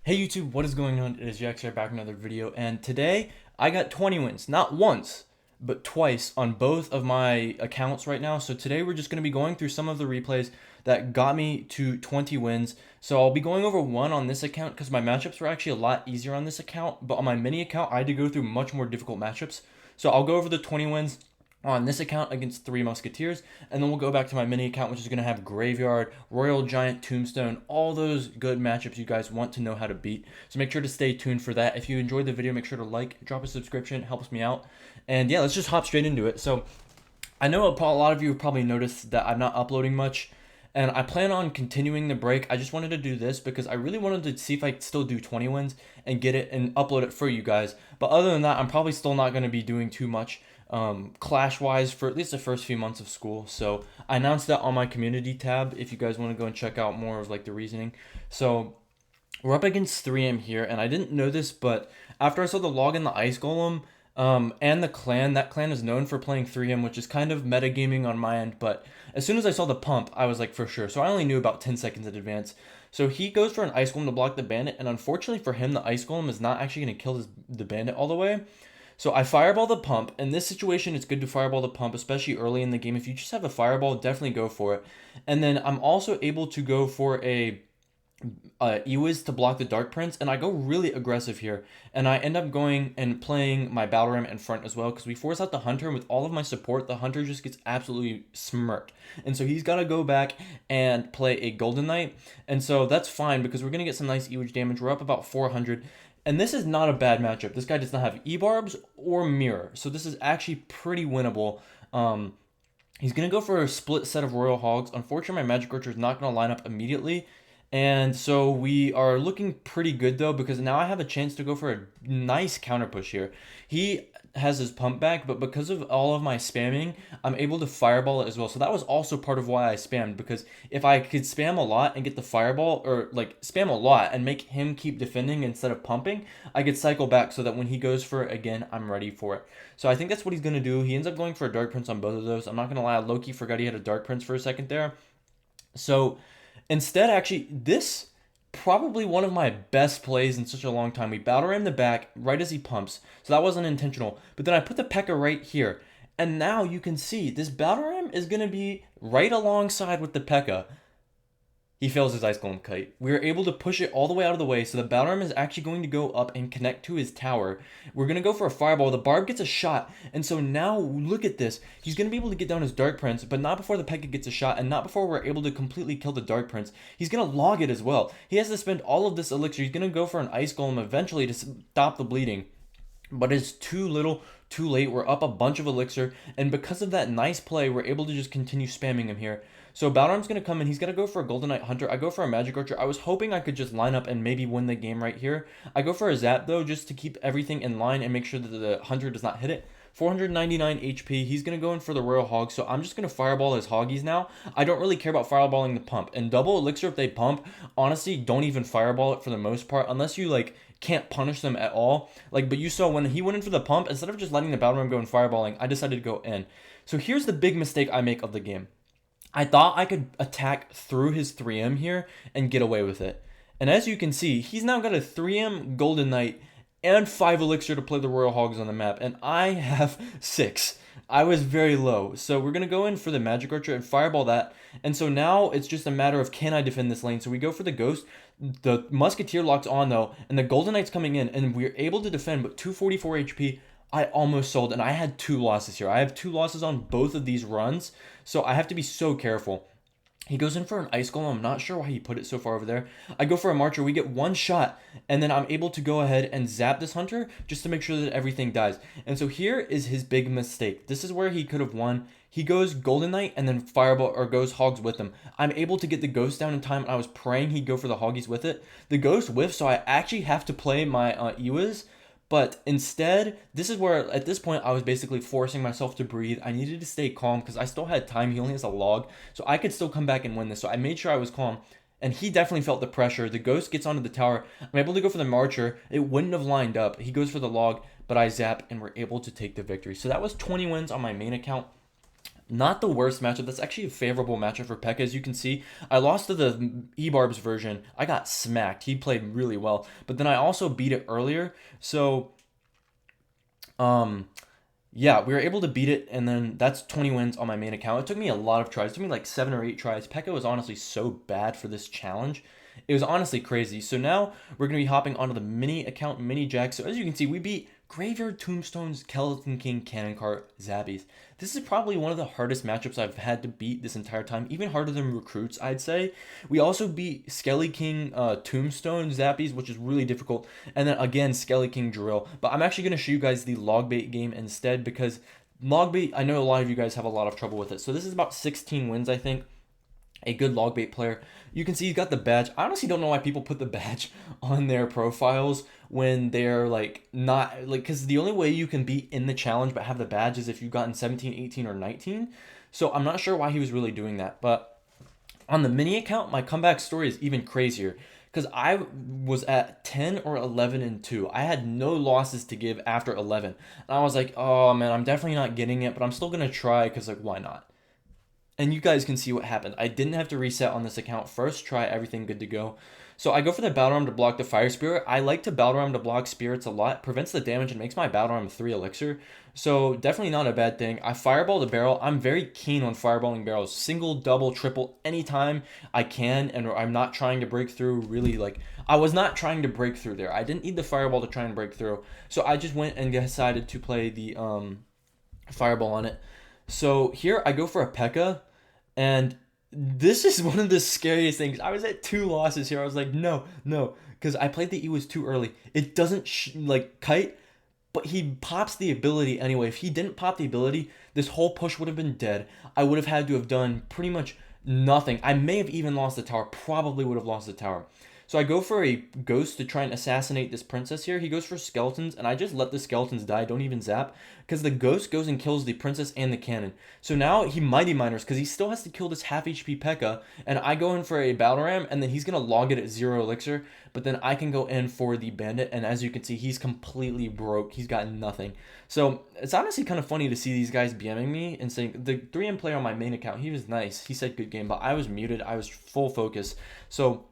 Hey YouTube, what is going on? It is Jax here back with another video, and today I got 20 wins, not once, but twice on both of my accounts right now. So today we're just going to be going through some of the replays that got me to 20 wins. So I'll be going over one on this account because my matchups were actually a lot easier on this account, but on my mini account I had to go through much more difficult matchups. So I'll go over the 20 wins on this account against Three Musketeers, and then we'll go back to my mini account, which is going to have Graveyard, Royal Giant, Tombstone, all those good matchups you guys want to know how to beat. So make sure to stay tuned for that. If you enjoyed the video, make sure to like, drop a subscription, it helps me out. And yeah, let's just hop straight into it. So I know a lot of you have probably noticed that I'm not uploading much, and I plan on continuing the break. I just wanted to do this because I really wanted to see if I could still do 20 wins and get it and upload it for you guys. But other than that, I'm probably still not going to be doing too much clash wise for at least the first few months of school. So I announced that on my community tab if you guys want to go and check out more of like the reasoning. So we're up against 3M here, and I didn't know this, but after I saw the log in the Ice Golem, and the clan, that clan is known for playing 3M, which is kind of metagaming on my end, but as soon as I saw the pump, I was like, for sure. So I only knew about 10 seconds in advance. So he goes for an Ice Golem to block the bandit, and unfortunately for him, the Ice Golem is not actually going to kill the bandit all the way. So I fireball the pump. In this situation, it's good to fireball the pump, especially early in the game. If you just have a fireball, definitely go for it. And then I'm also able to go for a Ewiz to block the Dark Prince, and I go really aggressive here, and I end up going and playing my Battle Ram in front as well, because we force out the Hunter, and with all of my support, the Hunter just gets absolutely smirked, and so he's got to go back and play a Golden Knight, and so that's fine, because we're going to get some nice Ewage damage. We're up about 400, and this is not a bad matchup. This guy does not have E-Barbs or Mirror, so this is actually pretty winnable. He's going to go for a split set of Royal Hogs. Unfortunately, my Magic Archer is not going to line up immediately, and so we are looking pretty good though, because now I have a chance to go for a nice counter push here. He has his pump back, but because of all of my spamming, I'm able to fireball it as well. So that was also part of why I spammed, because if I could spam a lot and get the fireball, or like spam a lot and make him keep defending instead of pumping, I could cycle back so that when he goes for it again, I'm ready for it. So I think that's what he's going to do. He ends up going for a Dark Prince on both of those. I'm not going to lie, Loki forgot he had a Dark Prince for a second there. So instead, actually, this probably one of my best plays in such a long time. We battle ram the back right as he pumps, so that wasn't intentional. But then I put the P.E.K.K.A right here, and now you can see this battle ram is going to be right alongside with the P.E.K.K.A. He fails his Ice Golem Kite. We are able to push it all the way out of the way, so the Battle Ram is actually going to go up and connect to his tower. We're going to go for a Fireball. The Barb gets a shot, and so now look at this. He's going to be able to get down his Dark Prince, but not before the P.E.K.K.A gets a shot, and not before we're able to completely kill the Dark Prince. He's going to log it as well. He has to spend all of this elixir. He's going to go for an Ice Golem eventually to stop the bleeding. But it's too little, too late. We're up a bunch of elixir, and because of that nice play, we're able to just continue spamming him here. So Balrog's going to come in. He's going to go for a Golden Knight Hunter. I go for a Magic Archer. I was hoping I could just line up and maybe win the game right here. I go for a Zap, though, just to keep everything in line and make sure that the Hunter does not hit it. 499 HP. He's going to go in for the Royal Hog, so I'm just going to Fireball his Hoggies now. I don't really care about Fireballing the pump. And double Elixir, if they pump, honestly, don't even Fireball it for the most part, unless you, like, can't punish them at all. Like, but you saw when he went in for the pump, instead of just letting the Battle Ram go and Fireballing, I decided to go in. So here's the big mistake I make of the game. I thought I could attack through his 3M here and get away with it. And as you can see, he's now got a 3M Golden Knight and 5 Elixir to play the Royal Hogs on the map, and I have 6. I was very low. So we're going to go in for the Magic Archer and Fireball that. And so now it's just a matter of, can I defend this lane? So we go for the Ghost. The Musketeer locks on though, and the Golden Knight's coming in, and we're able to defend, but 244 HP. I almost sold, and I had 2 losses here. I have 2 losses on both of these runs, so I have to be so careful. He goes in for an Ice Golem. I'm not sure why he put it so far over there. I go for a Marcher. We get 1 shot, and then I'm able to go ahead and zap this Hunter just to make sure that everything dies. And so here is his big mistake. This is where he could have won. He goes Golden Knight and then Fireball, or goes Hogs with him. I'm able to get the Ghost down in time, and I was praying he'd go for the Hoggies with it. The Ghost whiffs, so I actually have to play my Ewiz. But instead, this is where, at this point, I was basically forcing myself to breathe. I needed to stay calm because I still had time. He only has a log, so I could still come back and win this. So I made sure I was calm, and he definitely felt the pressure. The Ghost gets onto the tower. I'm able to go for the Marcher. It wouldn't have lined up. He goes for the log, but I zap, and we're able to take the victory. So that was 20 wins on my main account. Not the worst matchup. That's actually a favorable matchup for Pekka. As you can see, I lost to the Ebarb's version. I got smacked. He played really well. But then I also beat it earlier. So, um, yeah, we were able to beat it, and then that's 20 wins on my main account. It took me a lot of tries. It took me like 7 or 8 tries. Pekka was honestly so bad for this challenge. It was honestly crazy. So now we're going to be hopping onto the mini account, Mini Jack. So as you can see, we beat Graveyard Tombstones, Skeleton King, Cannon Cart, Zappies. This is probably one of the hardest matchups I've had to beat this entire time. Even harder than Recruits, I'd say. We also beat Skelly King, Tombstone, Zappies, which is really difficult. And then again, Skelly King Drill. But I'm actually going to show you guys the log bait game instead, because log bait, I know a lot of you guys have a lot of trouble with it. So this is about 16 wins, I think. A good log bait player. You can see he's got the badge. I honestly don't know why people put the badge on their profiles when they're like not like, because the only way you can be in the challenge but have the badge is if you've gotten 17, 18, or 19. So I'm not sure why he was really doing that. But on the mini account, my comeback story is even crazier, because I was at 10 or 11 and 2. I had no losses to give after 11. And I was like, oh man, I'm definitely not getting it, but I'm still going to try, because like, why not? And you guys can see what happened. I didn't have to reset on this account. First try, everything good to go. So I go for the Battle Ram to block the Fire Spirit. I like to Battle Ram to block spirits a lot. Prevents the damage and makes my Battle Ram 3 elixir. So definitely not a bad thing. I Fireball the barrel. I'm very keen on fireballing barrels. Single, double, triple, anytime I can. And I'm not trying to break through really like... I was not trying to break through there. I didn't need the Fireball to try and break through. So I just went and decided to play the Fireball on it. So here I go for a P.E.K.K.A. And this is one of the scariest things. I was at 2 losses here. I was like, no, no, because I played the Ewas too early. It doesn't like kite, but he pops the ability anyway. If he didn't pop the ability, this whole push would have been dead. I would have had to have done pretty much nothing. I may have even lost the tower. Probably would have lost the tower. So I go for a ghost to try and assassinate this princess here. He goes for skeletons, and I just let the skeletons die. Don't even zap, because the ghost goes and kills the princess and the cannon. So now he mighty miners, because he still has to kill this half HP P.E.K.K.A. And I go in for a battle ram, and then he's going to log it at 0 elixir. But then I can go in for the bandit, and as you can see, he's completely broke. He's got nothing. So it's honestly kind of funny to see these guys BMing me and saying, the 3M player on my main account, he was nice. He said good game, but I was muted. I was full focus. So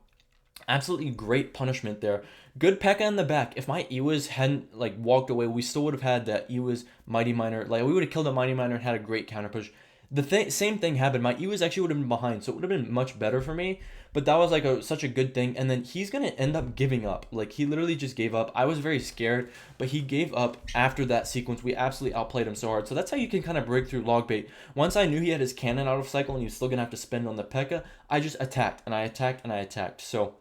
absolutely great punishment there. Good P.E.K.K.A. in the back. If my Ewas hadn't like walked away, we still would have had that Ewas Mighty Miner. Like, we would have killed a Mighty Miner and had a great counter push. The same thing happened. My Ewas actually would have been behind, so it would have been much better for me. But that was like such a good thing. And then he's gonna end up giving up. Like, he literally just gave up. I was very scared, but he gave up after that sequence. We absolutely outplayed him so hard. So that's how you can kind of break through log bait. Once I knew he had his cannon out of cycle and he was still gonna have to spend on the P.E.K.K.A., I just attacked and I attacked and I attacked. So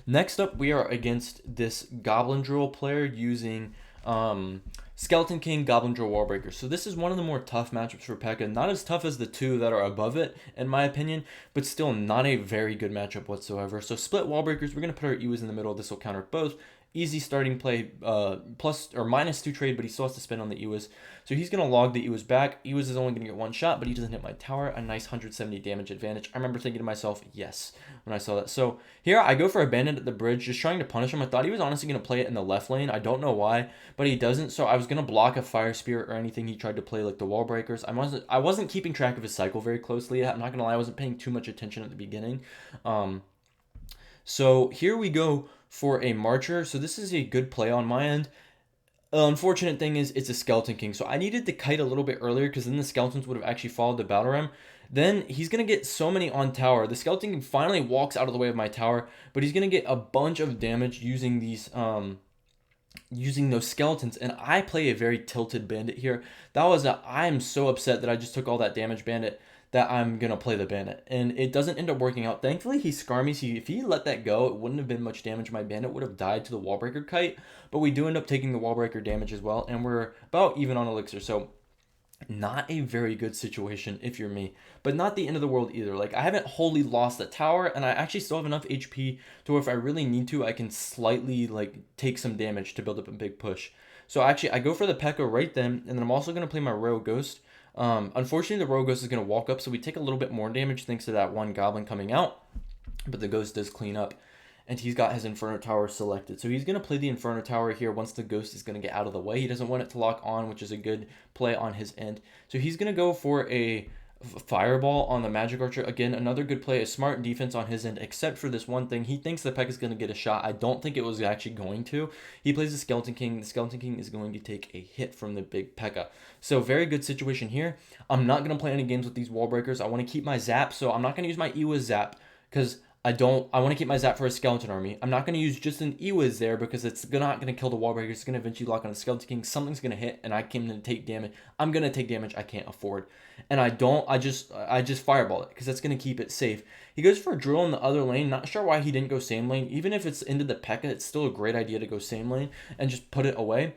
next up, we are against this Goblin Drill player using Skeleton King, Goblin Drill, Wallbreaker. So this is one of the more tough matchups for P.E.K.K.A. Not as tough as the 2 that are above it, in my opinion, but still not a very good matchup whatsoever. So split Wallbreakers, we're going to put our Ewas in the middle. This will counter both. Easy starting play, plus or minus 2 trade, but he still has to spend on the Ewas. So he's going to log the Ewas back. Ewas is only going to get 1 shot, but he doesn't hit my tower. A nice 170 damage advantage. I remember thinking to myself, yes, when I saw that. So here I go for a bandit at the bridge, just trying to punish him. I thought he was honestly going to play it in the left lane. I don't know why, but he doesn't. So I was going to block a fire spirit or anything he tried to play, like the wall breakers. I wasn't keeping track of his cycle very closely. I'm not going to lie, I wasn't paying too much attention at the beginning. So here we go for a Marcher. So this is a good play on my end. Unfortunate thing is it's a Skeleton King. So I needed to kite a little bit earlier, because then the skeletons would have actually followed the battle ram. Then he's going to get so many on tower. The Skeleton King finally walks out of the way of my tower, but he's going to get a bunch of damage using these using those skeletons. And I play a very tilted bandit here. I'm so upset that I just took all that damage bandit, that I'm going to play the bandit. And it doesn't end up working out. Thankfully, he Skarmies. If he let that go, it wouldn't have been much damage. My bandit would have died to the Wallbreaker kite. But we do end up taking the Wallbreaker damage as well. And we're about even on elixir. So not a very good situation if you're me. But not the end of the world either. Like, I haven't wholly lost the tower. And I actually still have enough HP to where if I really need to, I can slightly like take some damage to build up a big push. So actually, I go for the P.E.K.K.A. right then. And then I'm also going to play my Royal Ghost. Unfortunately, the Royal Ghost is going to walk up, so we take a little bit more damage thanks to that one goblin coming out, but the Ghost does clean up. and he's got his Inferno Tower selected. So he's going to play the Inferno Tower here once the Ghost is going to get out of the way. He doesn't want it to lock on, which is a good play on his end. So he's going to go for a Fireball on the Magic Archer. Again, another good play, a smart defense on his end, except for this one thing. He thinks the P.E.K.K.A is going to get a shot. I don't think it was actually going to. He plays the Skeleton King. The Skeleton King is going to take a hit from the big P.E.K.K.A. So very good situation here. I'm not going to play any games with these wall breakers. I want to keep my Zap, so I'm not going to use my Ewiz Zap because I want to keep my Zap for a Skeleton Army. I'm not going to use just an Ewiz there because it's not going to kill the wall breakers. It's going to eventually lock on the Skeleton King. Something's going to hit, and I came to take damage. I'm going to take damage I can't afford. And I just Fireball it because that's going to keep it safe. He goes for a Drill in the other lane. Not sure why he didn't go same lane. Even if it's into the P.E.K.K.A, it's still a great idea to go same lane and just put it away.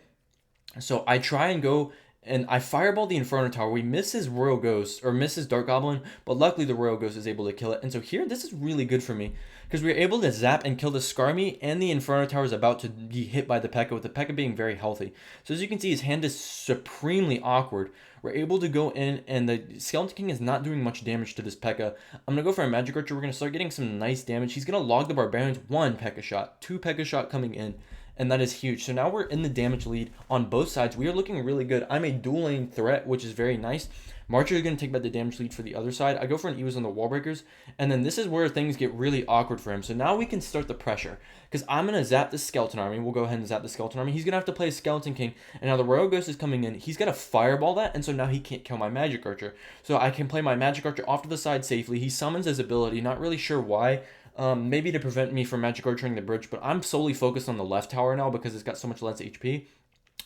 So I try and go, and I Fireball the Inferno Tower. We miss his Royal Ghost, or miss his Dark Goblin, but luckily the Royal Ghost is able to kill it. And so here, this is really good for me, because we were able to zap and kill the Skarmy, and the Inferno Tower is about to be hit by the P.E.K.K.A, with the P.E.K.K.A being very healthy. So as you can see, his hand is supremely awkward. We're able to go in, and the Skeleton King is not doing much damage to this P.E.K.K.A. I'm going to go for a Magic Archer. We're going to start getting some nice damage. He's going to log the Barbarians. 1 P.E.K.K.A shot, 2 P.E.K.K.A shot coming in, and that is huge. So now we're in the damage lead on both sides. We are looking really good. I'm a dual lane threat, which is very nice. Marcher is going to take back the damage lead for the other side. I go for an Ewiz on the wall breakers, and then this is where things get really awkward for him. So now we can start the pressure, because I'm going to zap the Skeleton Army. We'll go ahead and zap the Skeleton Army. He's going to have to play a Skeleton King, and now the Royal Ghost is coming in. He's got to Fireball that, and so now he can't kill my Magic Archer. So I can play my Magic Archer off to the side safely. He summons his ability, not really sure why. Maybe to prevent me from Magic Archering the bridge, but I'm solely focused on the left tower now because it's got so much less HP.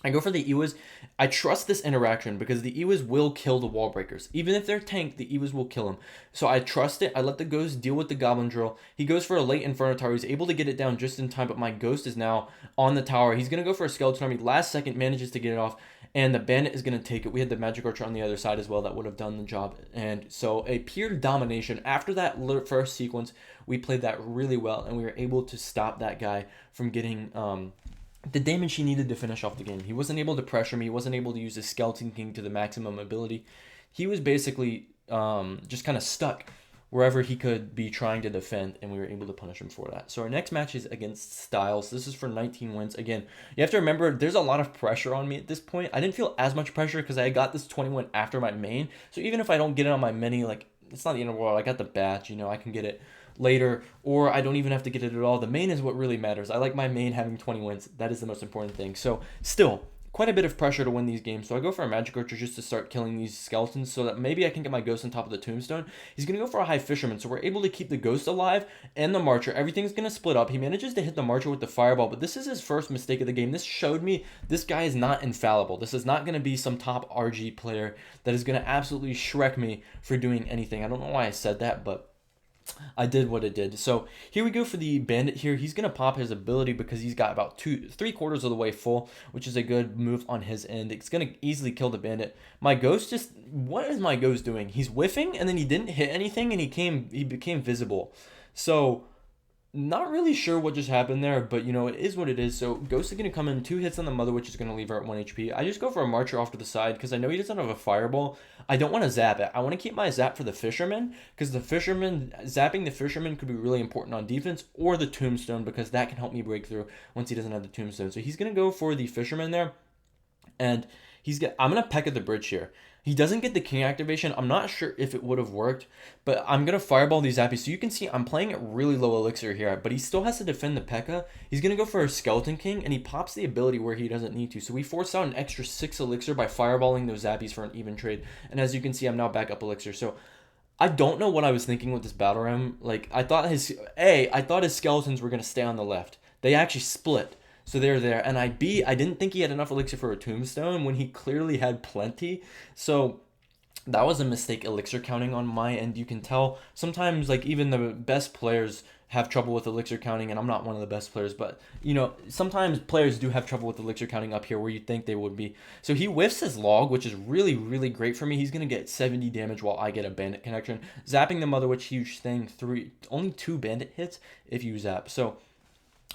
I go for the Ewiz. I trust this interaction because the Ewiz will kill the wall breakers. Even if they're tanked, the Ewiz will kill him. So I trust it. I let the Ghost deal with the Goblin Drill. He goes for a late Inferno Tower. He's able to get it down just in time, but my Ghost is now on the tower. He's going to go for a Skeleton Army. Last second, manages to get it off, and the Bandit is going to take it. We had the Magic Archer on the other side as well that would have done the job. And so a pure domination. After that first sequence, we played that really well, and we were able to stop that guy from getting the damage he needed to finish off the game. He wasn't able to pressure me. He wasn't able to use his Skeleton King to the maximum ability. He was basically just kind of stuck wherever he could be trying to defend, and we were able to punish him for that. So our next match is against Styles. This is for 19 wins. Again, you have to remember, there's a lot of pressure on me at this point. I didn't feel as much pressure because I got this 21 after my main. So even if I don't get it on my mini, like, it's not the end of the world. I got the batch, I can get it later, or I don't even have to get it at all. The main is what really matters. I like my main having 20 wins. That is the most important thing. So still, quite a bit of pressure to win these games. So I go for a Magic Archer just to start killing these skeletons so that maybe I can get my Ghost on top of the Tombstone. He's going to go for a High Fisherman, so we're able to keep the Ghost alive and the Marcher. Everything's going to split up. He manages to hit the Marcher with the Fireball, but this is his first mistake of the game. This showed me this guy is not infallible. This is not going to be some top RG player that is going to absolutely Shrek me for doing anything. I don't know why I said that, but I did what it did. So here we go for the Bandit here. He's going to pop his ability because he's got about 3/4 of the way full, which is a good move on his end. It's going to easily kill the Bandit. My Ghost what is my Ghost doing? He's whiffing, and then he didn't hit anything, and he became visible. So not really sure what just happened there, but it is what it is. So Ghost is going to come in, 2 hits on the Mother, which is going to leave her at 1 HP. I just go for a Marcher off to the side because I know he doesn't have a Fireball. I don't want to zap it. I want to keep my zap for the Fisherman because zapping the Fisherman could be really important on defense, or the Tombstone because that can help me break through once he doesn't have the Tombstone. So he's going to go for the Fisherman there, and I'm going to P.E.K.K.A the bridge here. He doesn't get the King activation. I'm not sure if it would have worked, but I'm going to Fireball these Zappies. So you can see I'm playing at really low elixir here, but he still has to defend the P.E.K.K.A. He's going to go for a Skeleton King, and he pops the ability where he doesn't need to. So we forced out an extra 6 elixir by Fireballing those Zappies for an even trade. And as you can see, I'm now back up elixir. So I don't know what I was thinking with this battle ram. Like, I thought his skeletons were going to stay on the left. They actually split. So they're there. And I didn't think he had enough elixir for a Tombstone when he clearly had plenty. So that was a mistake elixir counting on my end. You can tell sometimes, like, even the best players have trouble with elixir counting, and I'm not one of the best players, but sometimes players do have trouble with elixir counting up here where you'd think they would be. So he whiffs his log, which is really, really great for me. He's going to get 70 damage while I get a Bandit connection. Zapping the Mother Witch, huge thing. Only 2 Bandit hits if you zap. So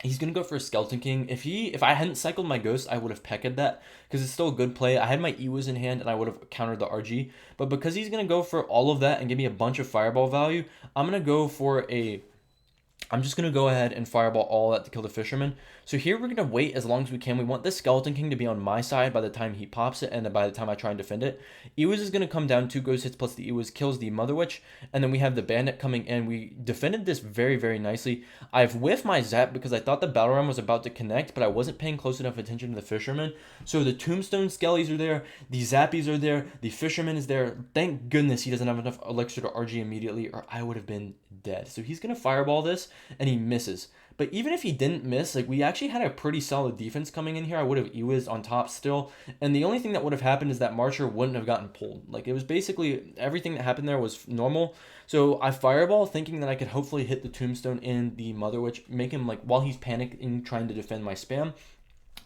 he's going to go for a Skeleton King. If I hadn't cycled my Ghost, I would have P.E.K.Ka'd that because it's still a good play. I had my Ewiz in hand, and I would have countered the RG. But because he's going to go for all of that and give me a bunch of Fireball value, I'm going to go for a I'm just going to go ahead and fireball all that to kill the fisherman. So here we're going to wait as long as we can. We want this Skeleton King to be on my side by the time he pops it and then by the time I try and defend it. Ewis is going to come down, 2 ghost hits plus the Ewis kills the Mother Witch. And then we have the Bandit coming in. We defended this very, very nicely. I've whiffed my zap because I thought the Battle Ram was about to connect, but I wasn't paying close enough attention to the fisherman. So the Tombstone Skellies are there, the Zappies are there, the fisherman is there. Thank goodness he doesn't have enough elixir to RG immediately or I would have been dead. So he's going to fireball this and he misses. But even if he didn't miss, like, we actually had a pretty solid defense coming in here. I would have Ewiz'd on top still. And the only thing that would have happened is that Marcher wouldn't have gotten pulled. Like, it was basically everything that happened there was normal. So I fireball thinking that I could hopefully hit the Tombstone in the Mother Witch, make him, like, while he's panicking trying to defend my spam.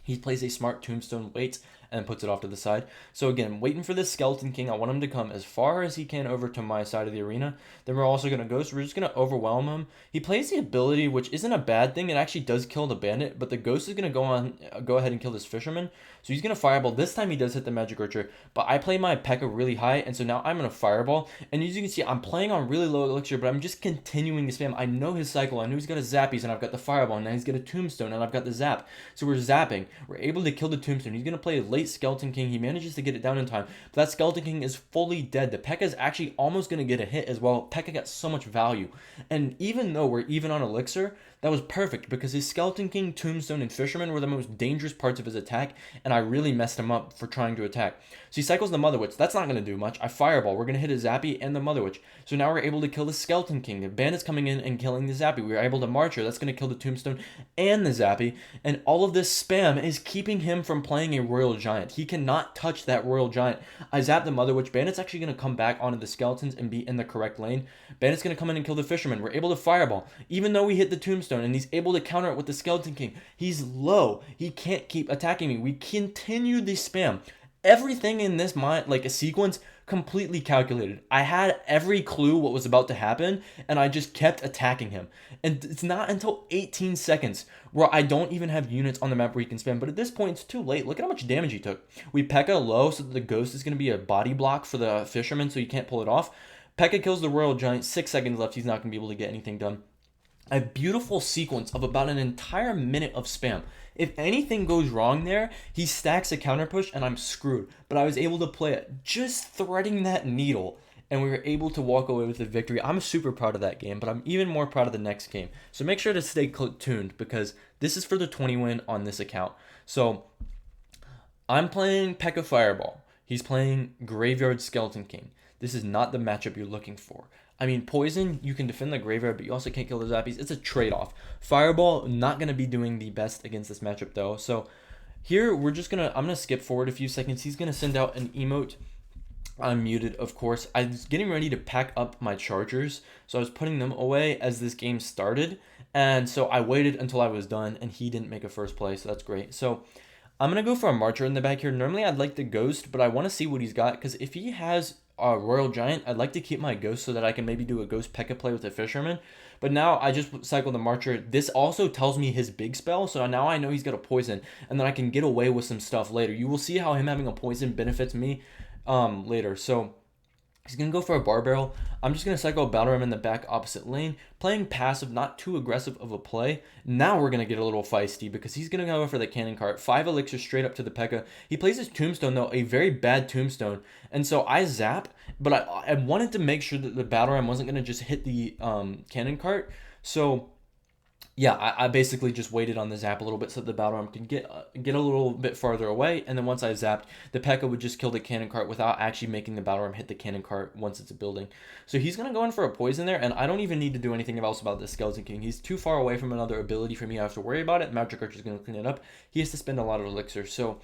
He plays a smart Tombstone, waits, and puts it off to the side. So again, waiting for this Skeleton King. I want him to come as far as he can over to my side of the arena. Then we're also going to Ghost. We're just going to overwhelm him. He plays the ability, which isn't a bad thing. It actually does kill the Bandit, but the Ghost is going to go ahead and kill this Fisherman. So he's going to Fireball. This time he does hit the Magic Archer, but I play my P.E.K.K.A really high, and so now I'm going to Fireball. And as you can see, I'm playing on really low elixir, but I'm just continuing to spam. I know his cycle. I know he's got a Zappies, and I've got the Fireball, and now he's got a Tombstone, and I've got the Zap. So we're zapping. We're able to kill the Tombstone. He's going to play a late Skeleton King. He manages to get it down in time, but that Skeleton King is fully dead. The P.E.K.K.A is actually almost going to get a hit as well. P.E.K.K.A got so much value, and even though we're even on elixir, that was perfect because his Skeleton King, Tombstone, and Fisherman were the most dangerous parts of his attack, and I really messed him up for trying to attack. So he cycles the Mother Witch. That's not going to do much. I Fireball. We're going to hit a Zappy and the Mother Witch. So now we're able to kill the Skeleton King. The Bandit's coming in and killing the Zappy. We were able to Marcher. That's going to kill the Tombstone and the Zappy, and all of this spam is keeping him from playing a Royal Giant. He cannot touch that Royal Giant. I zap the Mother Witch. Bandit's actually going to come back onto the Skeletons and be in the correct lane. Bandit's going to come in and kill the Fisherman. We're able to Fireball, even though we hit the Tombstone, and he's able to counter it with the Skeleton King. He's low. He can't keep attacking me. We continue the spam. Everything in this like a sequence completely calculated. I had every clue what was about to happen, and I just kept attacking him. And it's not until 18 seconds where I don't even have units on the map where he can spam. But at this point, it's too late. Look at how much damage he took. We P.E.K.K.A low so that the Ghost is going to be a body block for the Fisherman so he can't pull it off. P.E.K.K.A kills the Royal Giant. 6 seconds left. He's not going to be able to get anything done. A beautiful sequence of about an entire minute of spam. If anything goes wrong there, he stacks a counter push and I'm screwed. But I was able to play it, just threading that needle, and we were able to walk away with the victory. I'm super proud of that game, but I'm even more proud of the next game. So make sure to stay tuned because this is for the 20 win on this account. So I'm playing P.E.K.K.A Fireball. He's playing Graveyard Skeleton King. This is not the matchup you're looking for. I mean, Poison, you can defend the Graveyard, but you also can't kill the Zappies. It's a trade-off. Fireball, not going to be doing the best against this matchup, though. So here, I'm going to skip forward a few seconds. He's going to send out an emote. I'm muted, of course. I was getting ready to pack up my chargers, so I was putting them away as this game started. And so I waited until I was done, and he didn't make a first play, so that's great. So I'm going to go for a Marcher in the back here. Normally, I'd like the Ghost, but I want to see what he's got, because if he has a Royal Giant, I'd like to keep my Ghost so that I can maybe do a Ghost P.E.K.K.A play with a Fisherman. But now I just cycled the Marcher. This also tells me his big spell, so now I know he's got a Poison, and then I can get away with some stuff later. You will see how him having a Poison benefits me later. So he's going to go for a Bar Barrel. I'm just going to cycle a Battle Ram in the back opposite lane. Playing passive, not too aggressive of a play. Now we're going to get a little feisty because he's going to go for the Cannon Cart. 5 elixir straight up to the P.E.K.K.A. He plays his Tombstone, though, a very bad Tombstone. And so I zap, but I wanted to make sure that the Battle Ram wasn't going to just hit the Cannon Cart. So yeah, I basically just waited on the zap a little bit so that the Battle Ram could get a little bit farther away, and then once I zapped, the P.E.K.K.A would just kill the Cannon Cart without actually making the Battle Ram hit the Cannon Cart once it's a building. So he's going to go in for a Poison there, and I don't even need to do anything else about this Skeleton King. He's too far away from another ability for me to have to worry about it. Magic Archer is going to clean it up. He has to spend a lot of elixir, so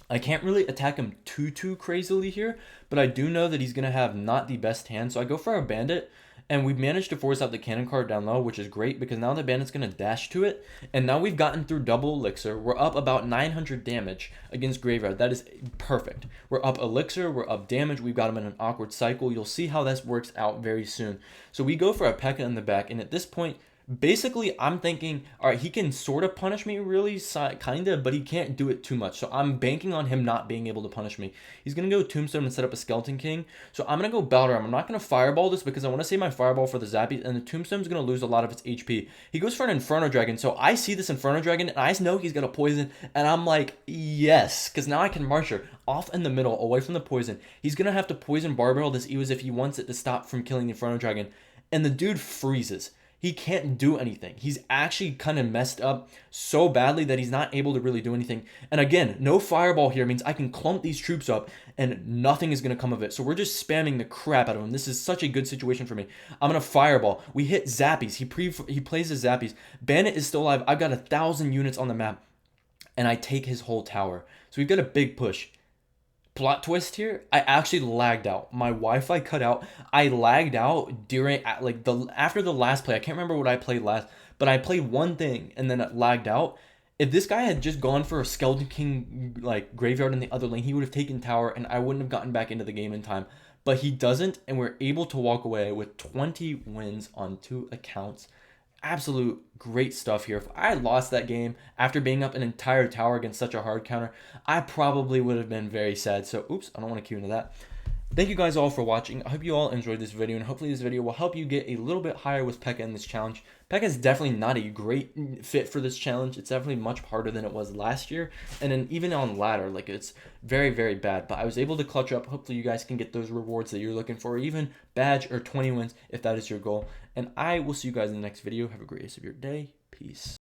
I can't really attack him too crazily here, but I do know that he's going to have not the best hand, so I go for a Bandit. And we've managed to force out the Cannon Cart down low, which is great because now the Bandit's going to dash to it. And now we've gotten through double elixir. We're up about 900 damage against Graveyard. That is perfect. We're up elixir. We're up damage. We've got him in an awkward cycle. You'll see how this works out very soon. So we go for a P.E.K.K.A in the back. And at this point, Basically, I'm thinking, all right, he can sort of punish me, really, kind of, but he can't do it too much. So I'm banking on him not being able to punish me. He's going to go Tombstone and set up a Skeleton King. So I'm going to go Battle Ram. I'm not going to Fireball this because I want to save my Fireball for the Zappy, and the Tombstone's going to lose a lot of its HP. He goes for an Inferno Dragon. So I see this Inferno Dragon, and I know he's got a Poison, and I'm like, yes, because now I can Marcher off in the middle, away from the Poison. He's going to have to Poison Barbarrel this Eos if he wants it to stop from killing the Inferno Dragon, and the dude freezes. He can't do anything. He's actually kind of messed up so badly that he's not able to really do anything. And again, no Fireball here means I can clump these troops up and nothing is going to come of it. So we're just spamming the crap out of him. This is such a good situation for me. I'm going to Fireball. We hit Zappies. He plays his Zappies. Bandit is still alive. I've got 1,000 units on the map. And I take his whole tower. So we've got a big push. Plot twist here, I actually lagged out. My Wi-Fi cut out. I lagged out during after the last play. I can't remember what I played last, but I played one thing and then it lagged out. If this guy had just gone for a Skeleton King like graveyard in the other lane, he would have taken tower and I wouldn't have gotten back into the game in time. But he doesn't, and we're able to walk away with 20 wins on 2 accounts. Absolute great stuff here. If I lost that game after being up an entire tower against such a hard counter, I probably would have been very sad. So, oops, I don't want to cue into that. Thank you guys all for watching. I hope you all enjoyed this video, and hopefully this video will help you get a little bit higher with P.E.K.K.A in this challenge. P.E.K.K.A is definitely not a great fit for this challenge. It's definitely much harder than it was last year, and then even on ladder, like it's very, very bad. But I was able to clutch up. Hopefully you guys can get those rewards that you're looking for, even badge or 20 wins if that is your goal. And I will see you guys in the next video. Have a great rest of your day. Peace.